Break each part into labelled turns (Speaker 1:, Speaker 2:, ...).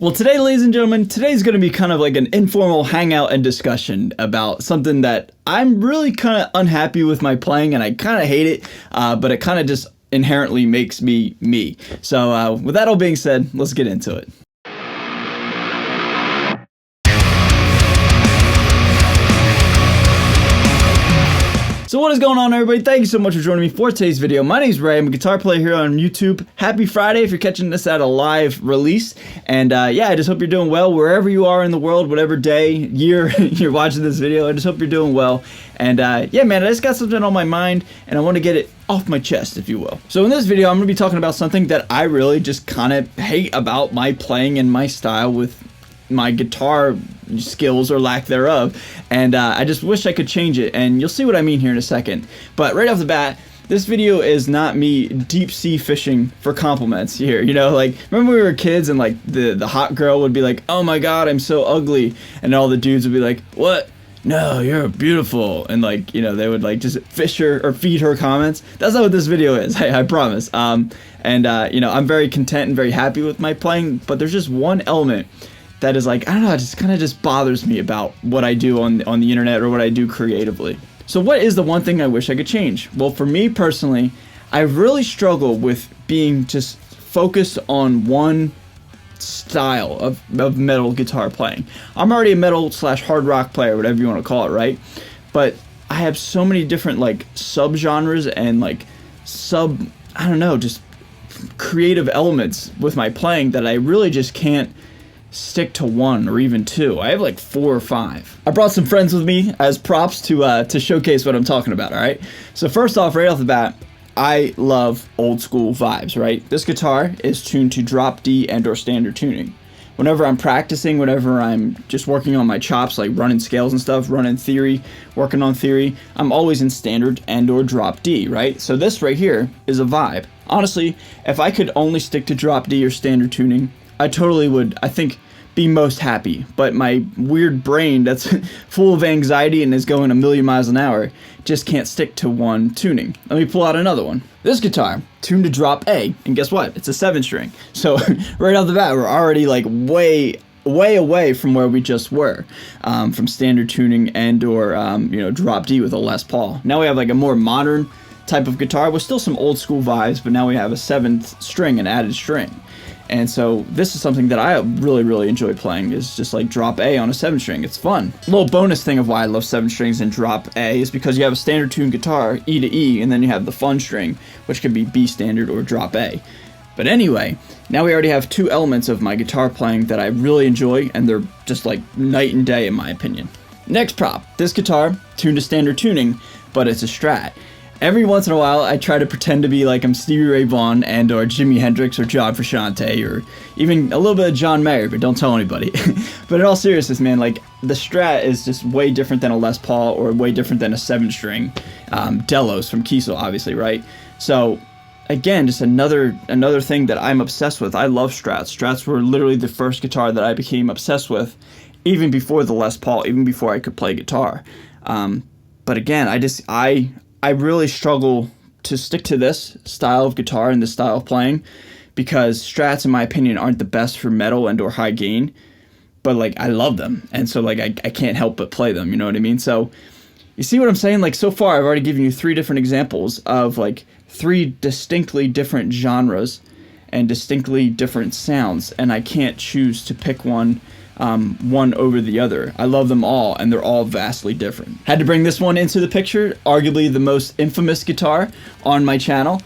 Speaker 1: Well, today, ladies and gentlemen, today's going to be kind of like an informal hangout and discussion about something that I'm really kind of unhappy with my playing, and I kind of hate it, but it kind of just inherently makes me me. So with that all being said, let's get into it. So what is going on, everybody? Thank you so much for joining me for today's video. My name is Ray. I'm a guitar player here on YouTube. Happy Friday if you're catching this at a live release. And yeah, I just hope you're doing well wherever you are in the world, whatever day, year you're watching this video. I just hope you're doing well. And yeah, man, I just got something on my mind and I want to get it off my chest, if you will. So in this video, I'm going to be talking about something that I really just kind of hate about my playing and my style with my guitar skills or lack thereof, and I just wish I could change it, and you'll see what I mean here in a second. But right off the bat, this video is not me deep sea fishing for compliments here, you know, like remember when we were kids and like the hot girl would be like, oh my god, I'm so ugly, and all the dudes would be like, what? No, you're beautiful, and like, you know, they would like just fish her or feed her comments. That's not what this video is, I promise. And you know, I'm very content and very happy with my playing, but there's just one element that is like, I don't know, it just kind of just bothers me about what I do on the internet or what I do creatively. So what is the one thing I wish I could change? Well, for me personally, I really struggle with being just focused on one style of metal guitar playing. I'm already a metal / hard rock player, whatever you want to call it, right? But I have so many different like subgenres and like I don't know, just creative elements with my playing that I really just can't stick to one or even two. I have like 4 or 5. I brought some friends with me as props to showcase what I'm talking about, all right? So first off, right off the bat, I love old school vibes, right? This guitar is tuned to drop D and or standard tuning. Whenever I'm practicing, whenever I'm just working on my chops, like running scales and stuff, running theory, working on theory, I'm always in standard and or drop D, right? So this right here is a vibe. Honestly, if I could only stick to drop D or standard tuning, I totally would, I think, be most happy. But my weird brain that's full of anxiety and is going a million miles an hour just can't stick to one tuning. Let me pull out another one. This guitar, tuned to drop A, and guess what? It's a 7-string. So right off the bat, we're already like way away from where we just were, from standard tuning and or you know, drop D with a Les Paul. Now we have like a more modern type of guitar with still some old school vibes, but now we have a 7th string, an added string. And so this is something that I really enjoy playing, is just like drop A on a 7-string. It's fun. A little bonus thing of why I love 7 strings and drop A is because you have a standard tuned guitar, E to E, and then you have the fun string, which could be B standard or drop A. But anyway, now we already have 2 elements of my guitar playing that I really enjoy, and they're just like night and day in my opinion. Next prop, this guitar, tuned to standard tuning, but it's a Strat. Every once in a while, I try to pretend to be like I'm Stevie Ray Vaughan and or Jimi Hendrix or John Frusciante or even a little bit of John Mayer, but don't tell anybody. But in all seriousness, man, like the Strat is just way different than a Les Paul or way different than a 7-string Delos from Kiesel, obviously, right? So again, just another thing that I'm obsessed with. I love Strats. Strats were literally the first guitar that I became obsessed with, even before the Les Paul, even before I could play guitar. But again, I really struggle to stick to this style of guitar and this style of playing because Strats, in my opinion, aren't the best for metal and or high gain, but like I love them, and so like I can't help but play them, you know what I mean? So you see what I'm saying? Like so far I've already given you 3 different examples of like 3 distinctly different genres and distinctly different sounds, and I can't choose to pick one over the other. I love them all, and they're all vastly different. Had to bring this one into the picture, arguably the most infamous guitar on my channel.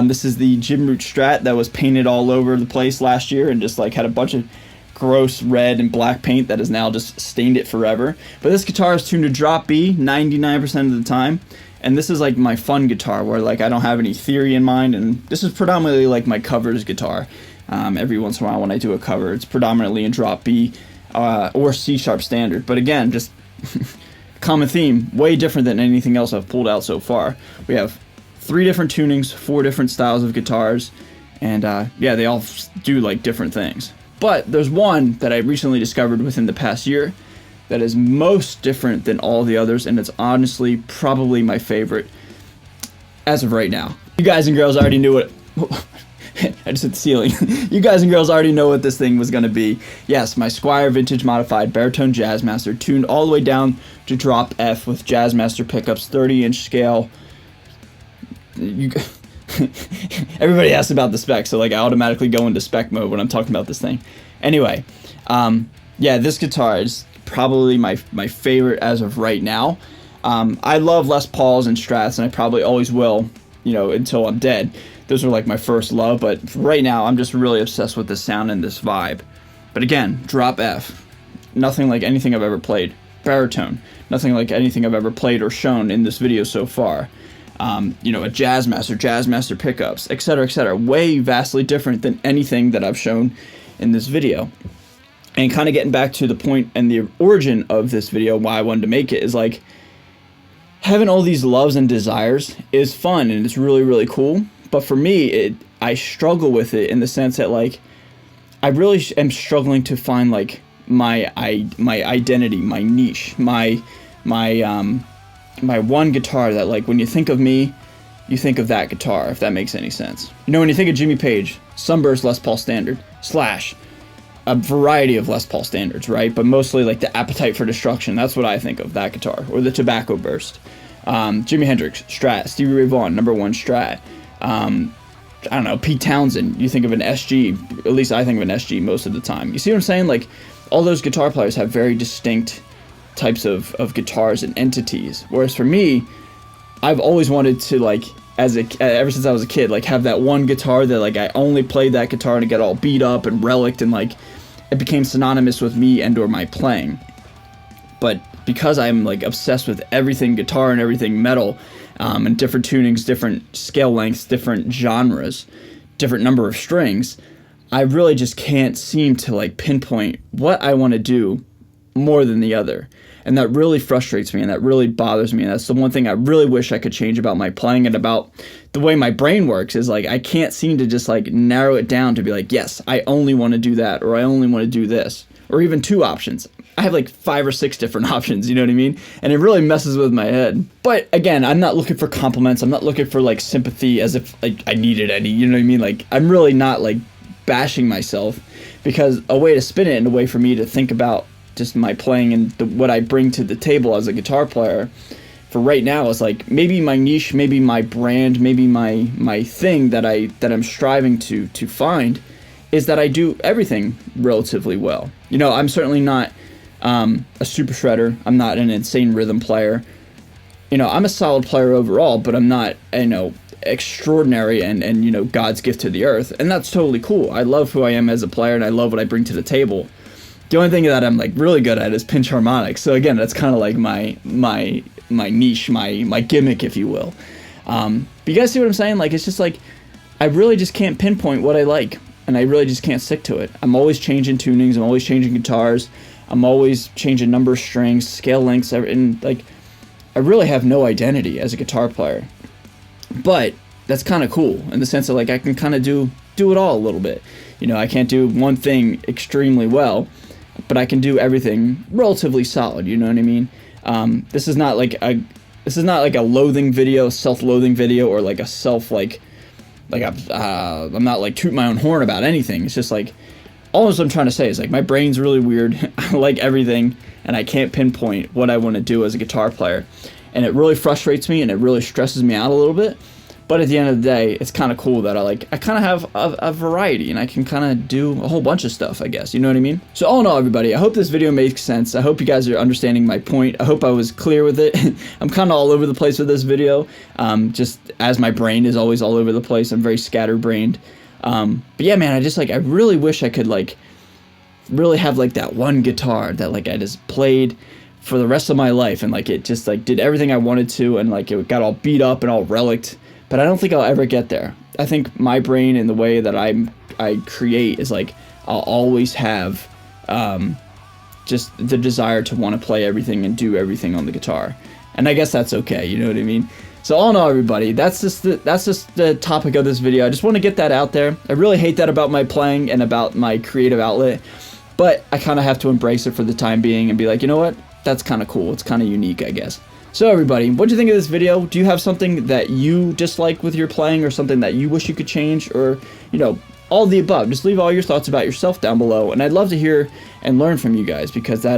Speaker 1: This is the Root Strat that was painted all over the place last year and just like had a bunch of gross red and black paint that has now just stained it forever. But this guitar is tuned to drop B 99% of the time, and this is like my fun guitar where like I don't have any theory in mind, and this is predominantly like my covers guitar. Every once in a while when I do a cover, it's predominantly in drop B or C sharp standard. But again, just common theme, way different than anything else I've pulled out so far. We have 3 different tunings, 4 different styles of guitars, and yeah, they all do like different things. But there's one that I recently discovered within the past year that is most different than all the others, and it's honestly probably my favorite as of right now. You guys and girls already knew what I just hit the ceiling. You guys and girls already know what this thing was going to be. Yes, my Squier Vintage Modified Baritone Jazzmaster, tuned all the way down to drop F with Jazzmaster pickups, 30-inch scale. Everybody asks about the spec, so like I automatically go into spec mode when I'm talking about this thing. Anyway, yeah, this guitar is probably my favorite as of right now. I love Les Pauls and Strats, and I probably always will, you know, until I'm dead. Those are like my first love, but right now I'm just really obsessed with this sound and this vibe. But again, drop F. Nothing like anything I've ever played. Baritone. Nothing like anything I've ever played or shown in this video so far. You know, a Jazzmaster pickups, etc., way vastly different than anything that I've shown in this video. And kind of getting back to the point and the origin of this video, why I wanted to make it, is like, having all these loves and desires is fun and it's really, really cool. But for me, I struggle with it in the sense that, like, I really am struggling to find, like, my identity, my niche, my one guitar that, like, when you think of me, you think of that guitar, if that makes any sense. You know, when you think of Jimmy Page, Sunburst Les Paul Standard, Slash, a variety of Les Paul standards, right? But mostly, like, the Appetite for Destruction, that's what I think of, that guitar, or the Tobacco Burst. Jimi Hendrix, Strat, Stevie Ray Vaughan, number 1 Strat. I don't know, Pete Townsend, you think of an SG, at least I think of an SG most of the time. You see what I'm saying? Like, all those guitar players have very distinct types of guitars and entities. Whereas for me, I've always wanted to, like, ever since I was a kid, like, have that one guitar that, like, I only played that guitar and it got all beat up and relicked and, like, it became synonymous with me and or my playing. But because I'm, like, obsessed with everything guitar and everything metal, and different tunings, different scale lengths, different genres, different number of strings, I really just can't seem to, like, pinpoint what I want to do more than the other. And that really frustrates me and that really bothers me. And that's the one thing I really wish I could change about my playing and about the way my brain works, is, like, I can't seem to just, like, narrow it down to be like, yes, I only want to do that, or I only want to do this, or even 2 options. I have like 5 or 6 different options, you know what I mean? And it really messes with my head. But again, I'm not looking for compliments. I'm not looking for, like, sympathy as if, like, I needed any, you know what I mean? Like, I'm really not, like, bashing myself, because a way to spin it and a way for me to think about just my playing and what I bring to the table as a guitar player for right now is, like, maybe my niche, maybe my brand, maybe my thing that I'm striving to find is that I do everything relatively well. You know, I'm certainly not a super shredder. I'm not an insane rhythm player. You know, I'm a solid player overall, but I'm not, you know, extraordinary and you know, God's gift to the earth. And that's totally cool. I love who I am as a player, and I love what I bring to the table. The only thing that I'm, like, really good at is pinch harmonics. So again, that's kind of like my niche, my gimmick, if you will. But you guys see what I'm saying? Like, it's just like, I really just can't pinpoint what I like, and I really just can't stick to it. I'm always changing tunings. I'm always changing guitars. I'm always changing number of strings, scale lengths, and, like, I really have no identity as a guitar player. But that's kind of cool in the sense that, like, I can kind of do it all a little bit. You know, I can't do one thing extremely well, but I can do everything relatively solid. You know what I mean? This is not like a loathing video, self-loathing video, or like a self I'm not, like, toot my own horn about anything. It's just like, all I'm trying to say is, like, my brain's really weird. I like everything, and I can't pinpoint what I want to do as a guitar player. And it really frustrates me, and it really stresses me out a little bit. But at the end of the day, it's kind of cool that I kind of have a variety, and I can kind of do a whole bunch of stuff, I guess. You know what I mean? So all in all, everybody, I hope this video makes sense. I hope you guys are understanding my point. I hope I was clear with it. I'm kind of all over the place with this video, just as my brain is always all over the place. I'm very scatterbrained. But yeah, man, I really wish I could, like, really have, like, that one guitar that, like, I just played for the rest of my life, and, like, it just, like, did everything I wanted to, and, like, it got all beat up and all relicked. But I don't think I'll ever get there. I think my brain and the way that I create is, like, I'll always have just the desire to want to play everything and do everything on the guitar. And I guess that's okay, you know what I mean? So all in all, everybody, that's just the topic of this video. I just want to get that out there. I really hate that about my playing and about my creative outlet, but I kind of have to embrace it for the time being and be like, you know what? That's kind of cool. It's kind of unique, I guess. So everybody, what do you think of this video? Do you have something that you dislike with your playing, or something that you wish you could change, or, you know, all of the above? Just leave all your thoughts about yourself down below, and I'd love to hear and learn from you guys, because that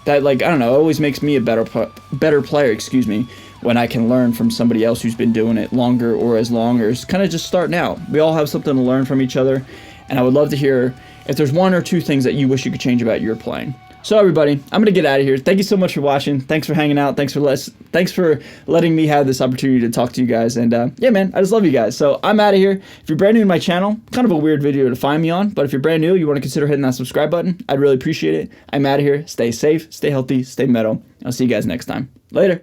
Speaker 1: like, I don't know, it always makes me a better player, excuse me, when I can learn from somebody else who's been doing it longer, or as long, or is kind of just starting out. We all have something to learn from each other, and I would love to hear if there's one or two things that you wish you could change about your playing. So everybody, I'm gonna get out of here. Thank you so much for watching. Thanks for hanging out. Thanks for letting me have this opportunity to talk to you guys. And yeah, man, I just love you guys. So I'm out of here. If you're brand new to my channel, kind of a weird video to find me on, but if you're brand new, you want to consider hitting that subscribe button, I'd really appreciate it. I'm out of here. Stay safe, stay healthy, stay metal. I'll see you guys next time. Later.